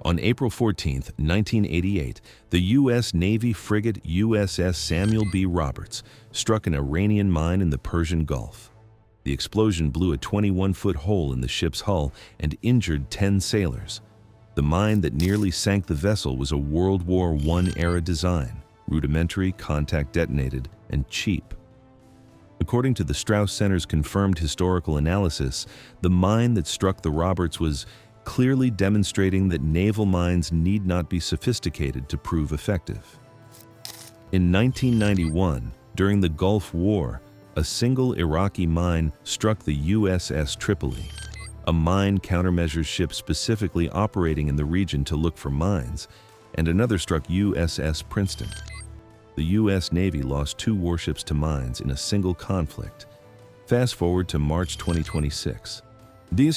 On April 14, 1988, the U.S. Navy frigate USS Samuel B. struck an Iranian mine in the Persian Gulf. The explosion blew a 21-foot hole in the ship's hull and injured 10 sailors. The mine that nearly sank the vessel was a World War I-era design, rudimentary, contact-detonated, and cheap. According to the Strauss Center's confirmed historical analysis, the mine that struck the Roberts was clearly demonstrating that naval mines need not be sophisticated to prove effective. In 1991, during the Gulf War, a single Iraqi mine struck the USS Tripoli, a mine countermeasures ship specifically operating in the region to look for mines, and another struck USS Princeton. The U.S. Navy lost 2 warships to mines in a single conflict. Fast forward to March 2026.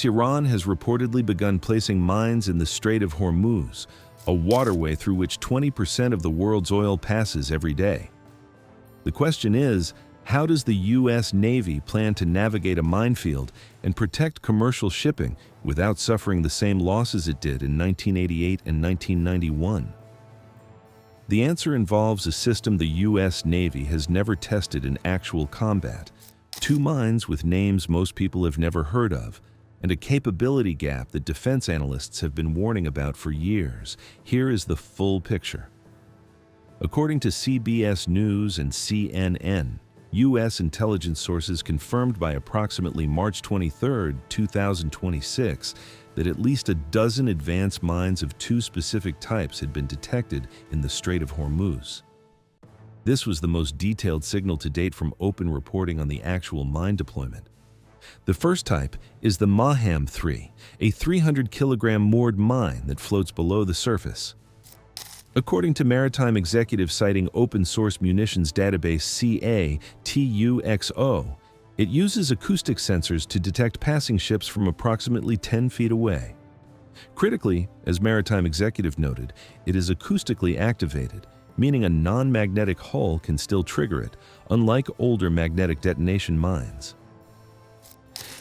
Iran has reportedly begun placing mines in the Strait of Hormuz, a waterway through which 20% of the world's oil passes every day. The question is, how does the U.S. Navy plan to navigate a minefield and protect commercial shipping without suffering the same losses it did in 1988 and 1991? The answer involves a system the U.S. Navy has never tested in actual combat, 2 mines with names most people have never heard of, and a capability gap that defense analysts have been warning about for years. Here is the full picture. According to CBS News and CNN, U.S. intelligence sources confirmed by approximately March 23, 2026, that at least a dozen advanced mines of 2 specific types had been detected in the Strait of Hormuz. This was the most detailed signal to date from open reporting on the actual mine deployment. The first type is the Maham-3, a 300-kilogram moored mine that floats below the surface. According to maritime executives citing open-source munitions database CA-TUXO, it uses acoustic sensors to detect passing ships from approximately 10 feet away. Critically, as maritime executive noted, it is acoustically activated, meaning a non-magnetic hull can still trigger it, unlike older magnetic detonation mines.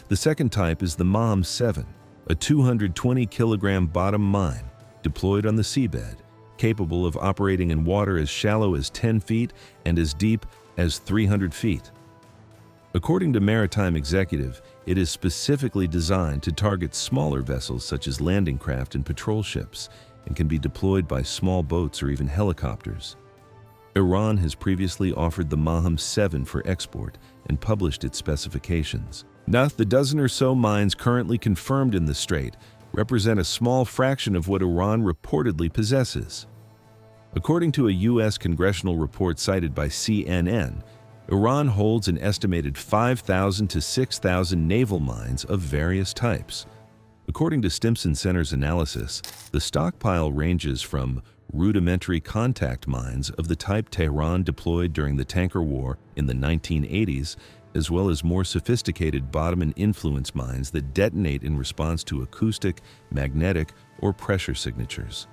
The second type is the Maham-7, a 220-kilogram bottom mine deployed on the seabed, capable of operating in water as shallow as 10 feet and as deep as 300 feet. According to Maritime Executive, it is specifically designed to target smaller vessels such as landing craft and patrol ships, and can be deployed by small boats or even helicopters. Iran has previously offered the Maham-7 for export and published its specifications. Now, the dozen or so mines currently confirmed in the strait represent a small fraction of what Iran reportedly possesses. According to a U.S. congressional report cited by CNN, Iran holds an estimated 5,000 to 6,000 naval mines of various types. According to Stimson Center's analysis, the stockpile ranges from rudimentary contact mines of the type Tehran deployed during the tanker war in the 1980s, as well as more sophisticated bottom and influence mines that detonate in response to acoustic, magnetic, or pressure signatures.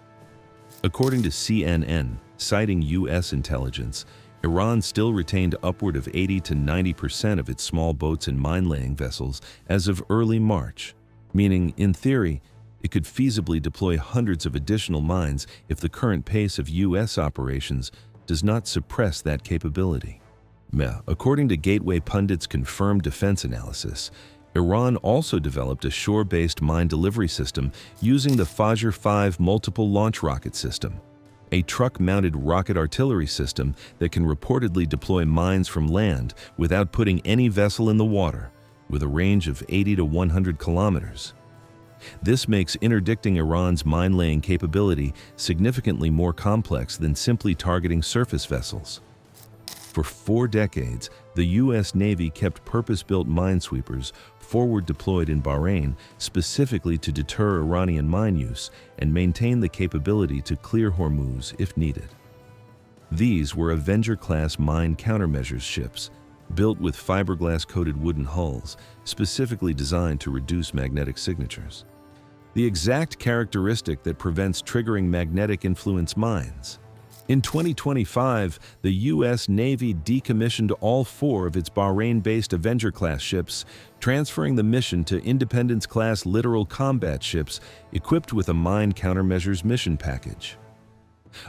According to CNN, citing U.S. intelligence, Iran still retained upward of 80 to 90% of its small boats and mine-laying vessels as of early March, meaning, in theory, it could feasibly deploy hundreds of additional mines if the current pace of U.S. operations does not suppress that capability. According to Gateway Pundit's confirmed defense analysis, Iran also developed a shore-based mine delivery system using the Fajr-5 multiple launch rocket system, a truck-mounted rocket artillery system that can reportedly deploy mines from land without putting any vessel in the water, with a range of 80 to 100 kilometers. This makes interdicting Iran's mine-laying capability significantly more complex than simply targeting surface vessels. For 4 decades, the U.S. Navy kept purpose-built minesweepers forward deployed in Bahrain specifically to deter Iranian mine use and maintain the capability to clear Hormuz if needed. These were Avenger-class mine countermeasures ships, built with fiberglass-coated wooden hulls, specifically designed to reduce magnetic signatures. The exact characteristic that prevents triggering magnetic influence mines. In 2025, the U.S. Navy decommissioned all 4 of its Bahrain-based Avenger-class ships, transferring the mission to Independence-class littoral combat ships equipped with a mine countermeasures mission package.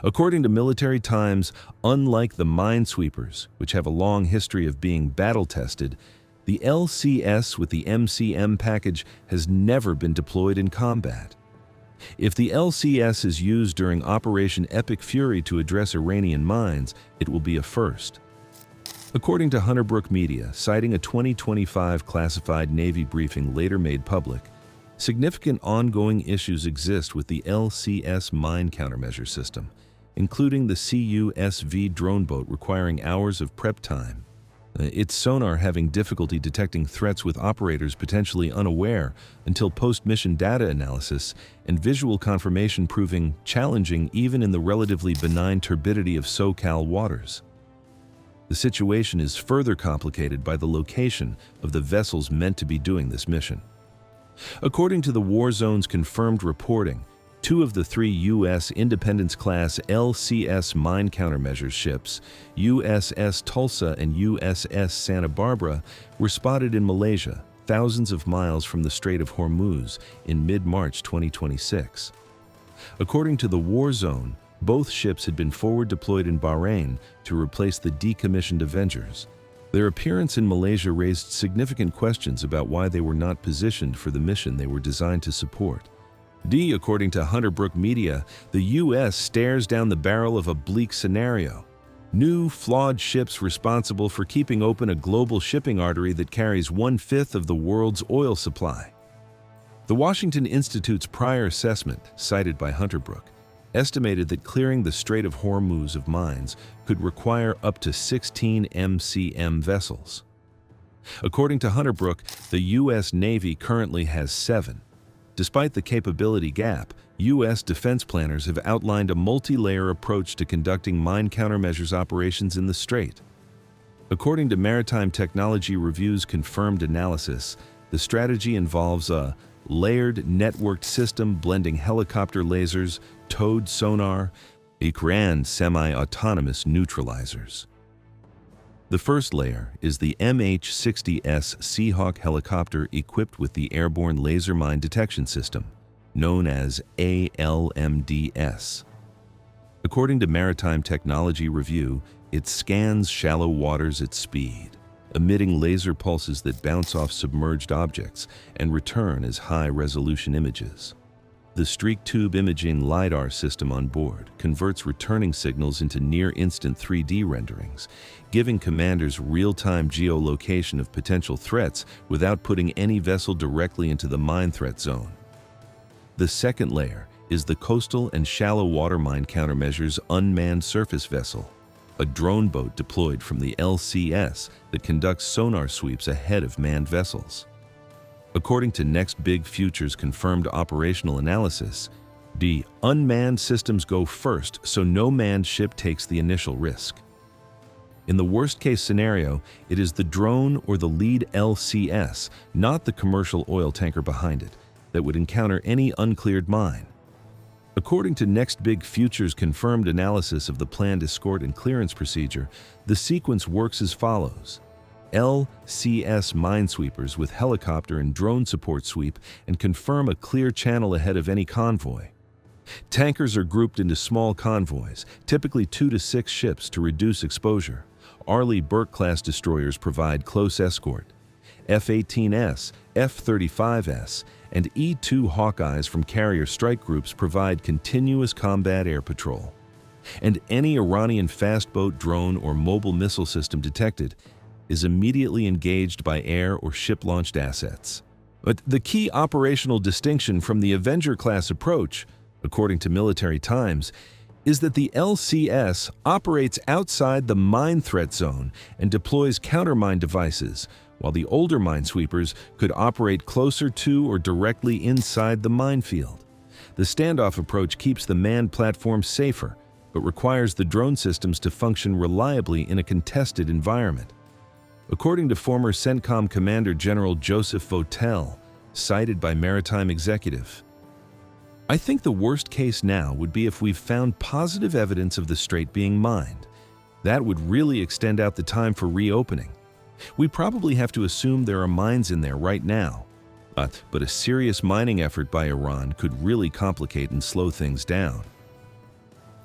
According to Military Times, unlike the minesweepers, which have a long history of being battle-tested, the LCS with the MCM package has never been deployed in combat. If the LCS is used during Operation Epic Fury to address Iranian mines, it will be a first. According to Hunterbrook Media, citing a 2025 classified Navy briefing later made public, significant ongoing issues exist with the LCS mine countermeasure system, including the CUSV drone boat requiring hours of prep time, its sonar having difficulty detecting threats with operators potentially unaware until post-mission data analysis, and visual confirmation proving challenging even in the relatively benign turbidity of SoCal waters. The situation is further complicated by the location of the vessels meant to be doing this mission. According to the War Zone's confirmed reporting, 2 of the 3 U.S. Independence-class LCS mine countermeasures ships, USS Tulsa and USS Santa Barbara, were spotted in Malaysia, thousands of miles from the Strait of Hormuz, in mid-March 2026. According to the War Zone, both ships had been forward deployed in Bahrain to replace the decommissioned Avengers. Their appearance in Malaysia raised significant questions about why they were not positioned for the mission they were designed to support. According to Hunterbrook Media, the U.S. stares down the barrel of a bleak scenario. New, flawed ships responsible for keeping open a global shipping artery that carries 1/5 of the world's oil supply. The Washington Institute's prior assessment, cited by Hunterbrook, estimated that clearing the Strait of Hormuz of mines could require up to 16 MCM vessels. According to Hunterbrook, the U.S. Navy currently has 7. Despite the capability gap, U.S. defense planners have outlined a multi-layer approach to conducting mine countermeasures operations in the Strait. According to Maritime Technology Review's confirmed analysis, the strategy involves a layered, networked system blending helicopter lasers, towed sonar, and semi-autonomous neutralizers. The first layer is the MH-60S Seahawk helicopter equipped with the Airborne Laser Mine Detection System, known as ALMDS. According to Maritime Technology Review, it scans shallow waters at speed, emitting laser pulses that bounce off submerged objects and return as high-resolution images. The streak tube imaging LiDAR system on board converts returning signals into near-instant 3D renderings, giving commanders real-time geolocation of potential threats without putting any vessel directly into the mine threat zone. The second layer is the Coastal and Shallow Water Mine Countermeasures Unmanned Surface Vessel, a drone boat deployed from the LCS that conducts sonar sweeps ahead of manned vessels. According to Next Big Future's confirmed operational analysis, the unmanned systems go first so no manned ship takes the initial risk. In the worst-case scenario, it is the drone or the lead LCS, not the commercial oil tanker behind it, that would encounter any uncleared mine. According to Next Big Future's confirmed analysis of the planned escort and clearance procedure, the sequence works as follows. LCS minesweepers with helicopter and drone support sweep and confirm a clear channel ahead of any convoy. Tankers are grouped into small convoys, typically 2 to 6 ships to reduce exposure. Arleigh Burke-class destroyers provide close escort. F-18S, F-35S, and E-2 Hawkeyes from carrier strike groups provide continuous combat air patrol. And any Iranian fast boat, drone, or mobile missile system detected is immediately engaged by air or ship-launched assets. But the key operational distinction from the Avenger-class approach, according to Military Times, is that the LCS operates outside the mine threat zone and deploys countermine devices, while the older minesweepers could operate closer to or directly inside the minefield. The standoff approach keeps the manned platform safer, but requires the drone systems to function reliably in a contested environment. According to former CENTCOM Commander General Joseph Votel, cited by Maritime Executive, I think the worst case now would be if we've found positive evidence of the strait being mined. That would really extend out the time for reopening. We probably have to assume there are mines in there right now. But a serious mining effort by Iran could really complicate and slow things down.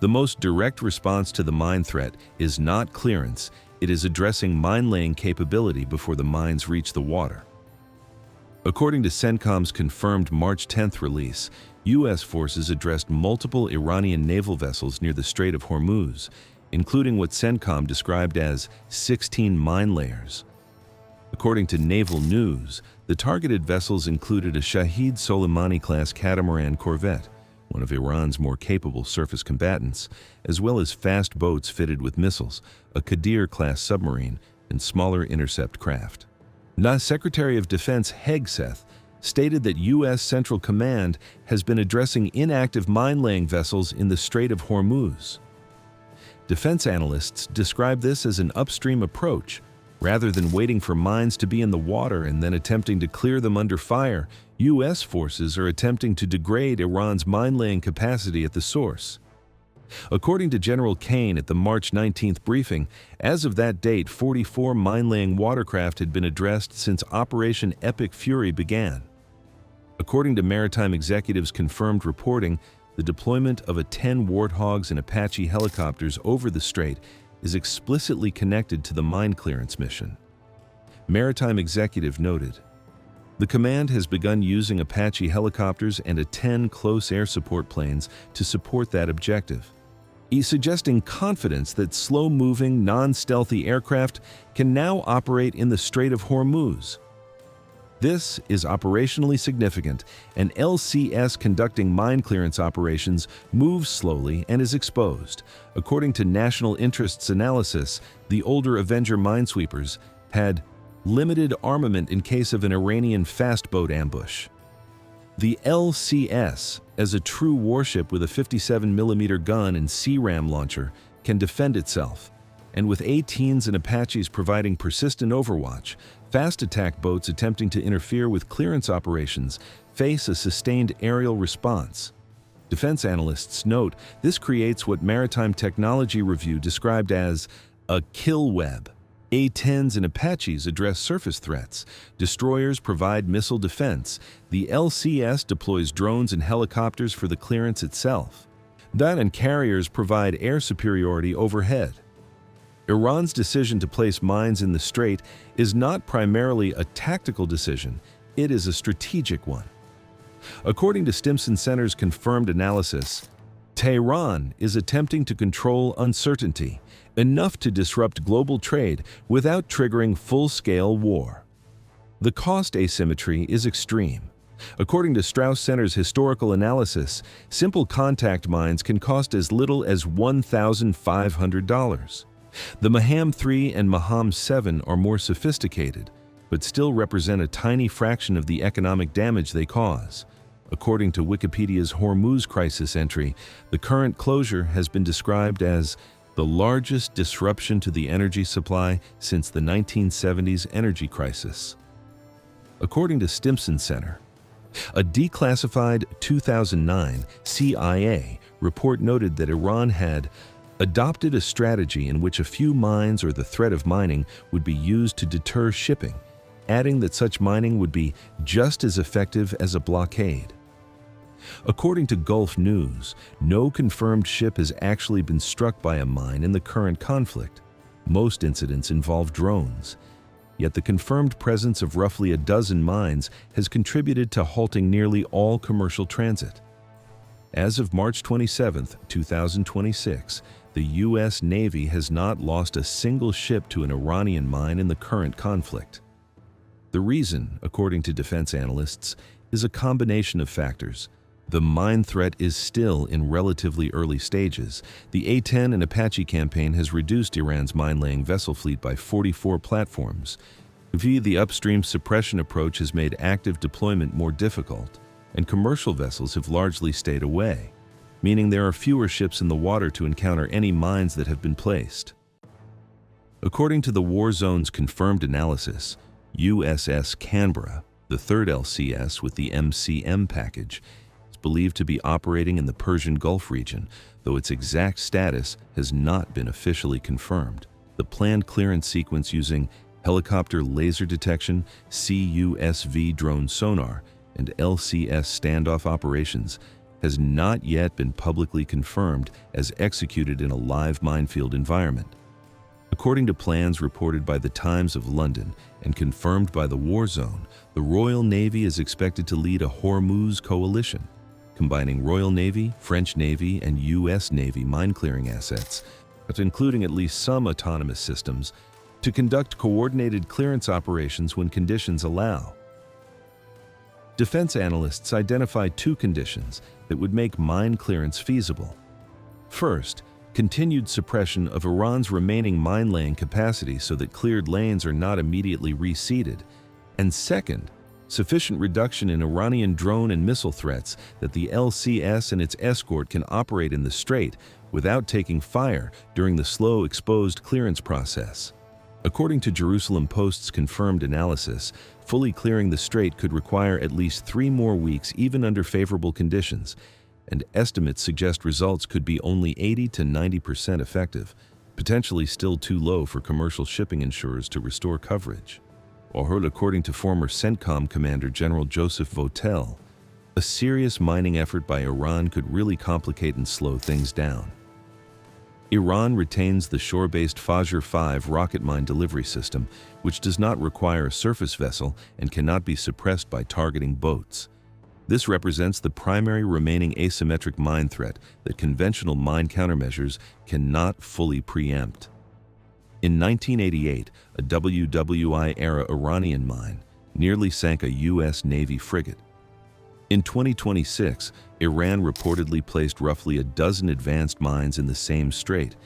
The most direct response to the mine threat is not clearance, it is addressing mine-laying capability before the mines reach the water. According to CENTCOM's confirmed March 10th release, U.S. forces addressed multiple Iranian naval vessels near the Strait of Hormuz, including what CENTCOM described as 16 mine layers. According to Naval News, the targeted vessels included a Shahid Soleimani-class catamaran corvette, one of Iran's more capable surface combatants, as well as fast boats fitted with missiles, a Qadir-class submarine, and smaller intercept craft. Secretary of Defense Hegseth stated that U.S. Central Command has been addressing inactive mine-laying vessels in the Strait of Hormuz. Defense analysts describe this as an upstream approach. Rather than waiting for mines to be in the water and then attempting to clear them under fire, U.S. forces are attempting to degrade Iran's mine-laying capacity at the source. According to General Kane at the March 19th briefing, as of that date, 44 mine-laying watercraft had been addressed since Operation Epic Fury began. According to maritime executives' confirmed reporting, the deployment of 10 Warthogs and Apache helicopters over the strait is explicitly connected to the mine clearance mission. Maritime executive noted, "The command has begun using Apache helicopters and 10 close air support planes to support that objective." He's suggesting confidence that slow-moving, non-stealthy aircraft can now operate in the Strait of Hormuz. This is operationally significant. An LCS conducting mine clearance operations moves slowly and is exposed. According to National Interests Analysis, the older Avenger minesweepers had limited armament in case of an Iranian fast boat ambush. The LCS, as a true warship with a 57mm gun and CRAM launcher, can defend itself. And with A-10s and Apaches providing persistent overwatch, fast attack boats attempting to interfere with clearance operations face a sustained aerial response. Defense analysts note this creates what Maritime Technology Review described as a kill web. A-10s and Apaches address surface threats. Destroyers provide missile defense. The LCS deploys drones and helicopters for the clearance itself. And carriers provide air superiority overhead. Iran's decision to place mines in the strait is not primarily a tactical decision, it is a strategic one. According to Stimson Center's confirmed analysis, Tehran is attempting to control uncertainty, enough to disrupt global trade without triggering full-scale war. The cost asymmetry is extreme. According to Strauss Center's historical analysis, simple contact mines can cost as little as $1,500. The Maham-3 and Maham-7 are more sophisticated, but still represent a tiny fraction of the economic damage they cause. According to Wikipedia's Hormuz crisis entry, the current closure has been described as the largest disruption to the energy supply since the 1970s energy crisis. According to Stimson Center, a declassified 2009 CIA report noted that Iran had adopted a strategy in which a few mines or the threat of mining would be used to deter shipping, adding that such mining would be just as effective as a blockade. According to Gulf News, no confirmed ship has actually been struck by a mine in the current conflict. Most incidents involve drones. Yet the confirmed presence of roughly a dozen mines has contributed to halting nearly all commercial transit. As of March 27, 2026, the U.S. Navy has not lost a single ship to an Iranian mine in the current conflict. The reason, according to defense analysts, is a combination of factors. The mine threat is still in relatively early stages. The A-10 and Apache campaign has reduced Iran's mine-laying vessel fleet by 44 platforms. The upstream suppression approach has made active deployment more difficult, and commercial vessels have largely stayed away, meaning there are fewer ships in the water to encounter any mines that have been placed. According to the war zone's confirmed analysis, USS Canberra, the third LCS with the MCM package, is craft believed to be operating in the Persian Gulf region, though its exact status has not been officially confirmed. The planned clearance sequence using helicopter laser detection, CUSV drone sonar, and LCS standoff operations has not yet been publicly confirmed as executed in a live minefield environment. According to plans reported by the Times of London and confirmed by the War Zone, the Royal Navy is expected to lead a Hormuz coalition, combining Royal Navy, French Navy, and U.S. Navy mine-clearing assets, but including at least some autonomous systems, to conduct coordinated clearance operations when conditions allow. Defense analysts identified two conditions that would make mine clearance feasible. First, continued suppression of Iran's remaining mine-laying capacity so that cleared lanes are not immediately reseeded. And second, sufficient reduction in Iranian drone and missile threats that the LCS and its escort can operate in the strait without taking fire during the slow exposed clearance process. According to Jerusalem Post's confirmed analysis, fully clearing the strait could require at least 3 more weeks even under favorable conditions, and estimates suggest results could be only 80 to 90% effective, potentially still too low for commercial shipping insurers to restore coverage. Or, according to former CENTCOM Commander General Joseph Votel, a serious mining effort by Iran could really complicate and slow things down. Iran retains the shore-based Fajr-5 rocket mine delivery system, which does not require a surface vessel and cannot be suppressed by targeting boats. This represents the primary remaining asymmetric mine threat that conventional mine countermeasures cannot fully preempt. In 1988, a WWI-era Iranian mine nearly sank a U.S. Navy frigate. In 2026, Iran reportedly placed roughly a dozen advanced mines in the same strait,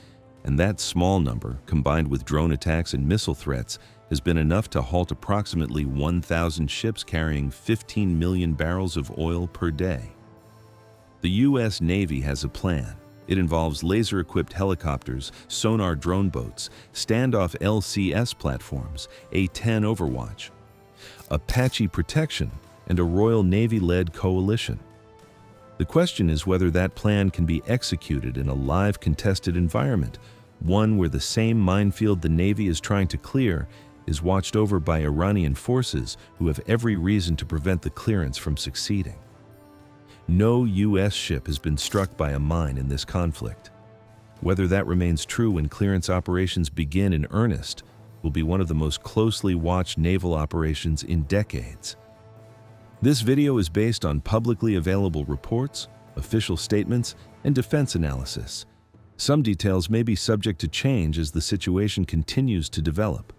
and that small number, combined with drone attacks and missile threats, has been enough to halt approximately 1,000 ships carrying 15 million barrels of oil per day. The U.S. Navy has a plan. It involves laser-equipped helicopters, sonar drone boats, standoff LCS platforms, A-10 Overwatch, Apache protection, and a Royal Navy-led coalition. The question is whether that plan can be executed in a live contested environment, one where the same minefield the Navy is trying to clear is watched over by Iranian forces who have every reason to prevent the clearance from succeeding. No U.S. ship has been struck by a mine in this conflict. Whether that remains true when clearance operations begin in earnest will be one of the most closely watched naval operations in decades. This video is based on publicly available reports, official statements, and defense analysis. Some details may be subject to change as the situation continues to develop.